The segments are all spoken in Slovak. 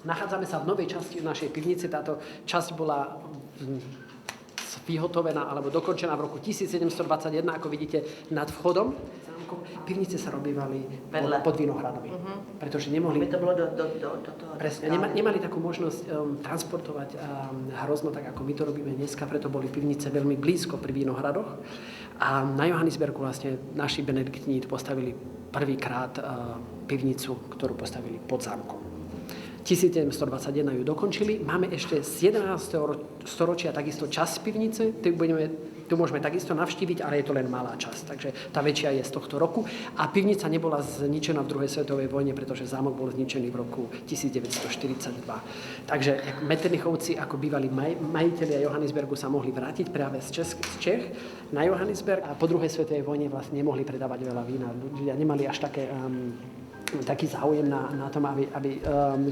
Nachádzame sa v novej časti našej pivnice. Táto časť bola vyhotovená alebo dokončená v roku 1721, ako vidíte, nad vchodom. Pivnice sa robívali pod Vinohradom, pretože nemohli... To bolo do toho... Presne, nemali takú možnosť transportovať hrozno tak, ako my to robíme dneska, preto boli pivnice veľmi blízko pri Vinohradoch. A na Johannisbergu vlastne naši benediktní postavili prvýkrát pivnicu, ktorú postavili pod zámkom. 1721 ju dokončili. Máme ešte z 11. storočia takisto časť pivnice. Tu môžeme takisto navštíviť, ale je to len malá časť. Takže tá väčšia je z tohto roku. A pivnica nebola zničená v druhej svetovej vojne, pretože zámok bol zničený v roku 1942. Takže Metternichovci, ako bývalí majitelia Johannisbergu, sa mohli vrátiť práve z Čech na Johannisberg. A po druhej svetovej vojne vlastne nemohli predávať veľa vína. Ľudia nemali až taký záujem na tom, aby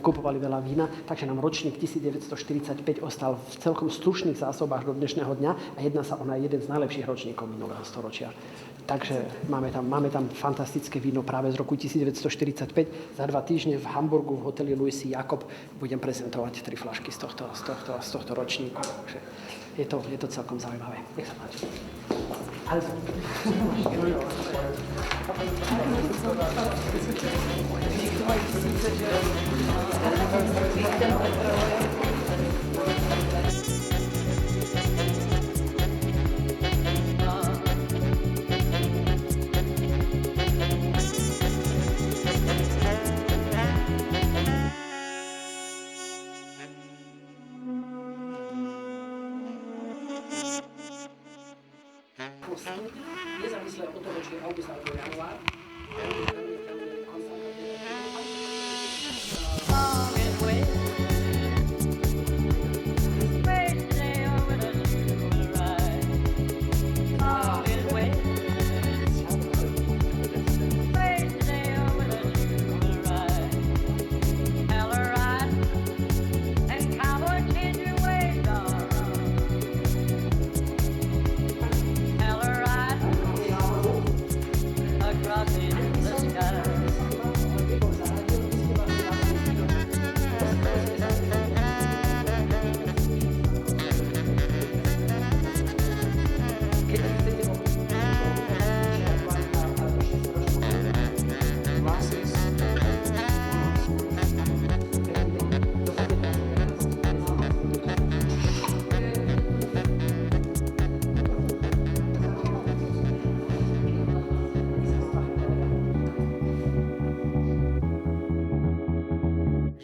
kupovali veľa vína. Takže nám ročník 1945 ostal v celkom slušných zásobách do dnešného dňa a jedná sa o jeden z najlepších ročníkov minulého storočia. Takže máme tam fantastické víno práve z roku 1945. Za 2 týždne v Hamburgu v hoteli Louis Jakob budem prezentovať 3 fľašky z tohto ročníku. Takže je to celkom zaujímavé. Nech sa páči. Also. Nezávisle od toho, či je august alebo január.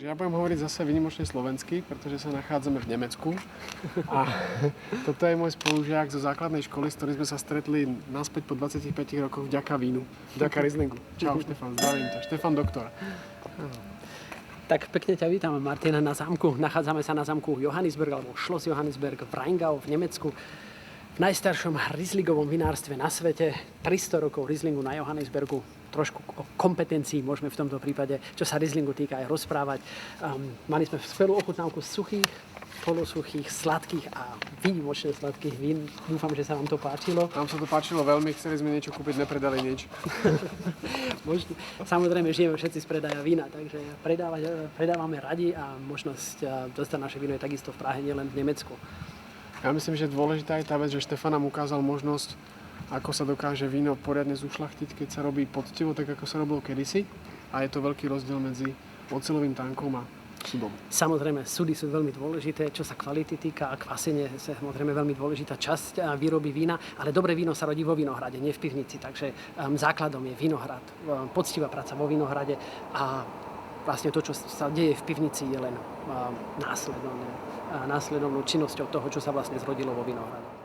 Ja budem hovoriť zase výnimočne slovensky, pretože sa nachádzame v Nemecku. A toto je môj spolužiak zo základnej školy, s ktorým sme sa stretli naspäť po 25 rokoch vďaka vínu, vďaka Rieslingu. Čau, Štefan, zdravím ťa. Štefan doktor. Tak pekne ťa vítam, Martin, na zámku. Nachádzame sa na zámku Johannisberg, alebo Schloss Johannisberg v Rheingau v Nemecku. V najstaršom Rieslingovom vinárstve na svete. 300 rokov Rieslingu na Johannisbergu. Trošku o kompetencii môžeme v tomto prípade, čo sa Rieslingu týka, aj rozprávať. Mali sme skvelú ochutnávku suchých, polosuchých, sladkých a výnimočne sladkých vín. Dúfam, že sa vám to páčilo. Nám sa to páčilo veľmi, chceli sme niečo kúpiť, nepredali nič. Samozrejme, žijeme všetci z predaja vína, takže predávame radi a možnosť dostať naše víno je takisto v Prahe, nielen v Nemecku. Ja myslím, že dôležitá je tá vec, že Štefan nám ukázal možnosť, ako sa dokáže víno poriadne zušľachtiť, keď sa robí poctivo, tak ako sa robilo kedysi. A je to veľký rozdiel medzi oceľovým tankom a sudom. Samozrejme, sudy sú veľmi dôležité, čo sa kvality týka, a kvasenie je samozrejme veľmi dôležitá časť výroby vína, ale dobré víno sa rodí vo vinohrade, nie v pivnici, takže základom je vinohrad, poctivá práca vo vinohrade a vlastne to, čo sa deje v pivnici, je len následovnou činnosťou toho, čo sa vlastne zrodilo vo vinohrade.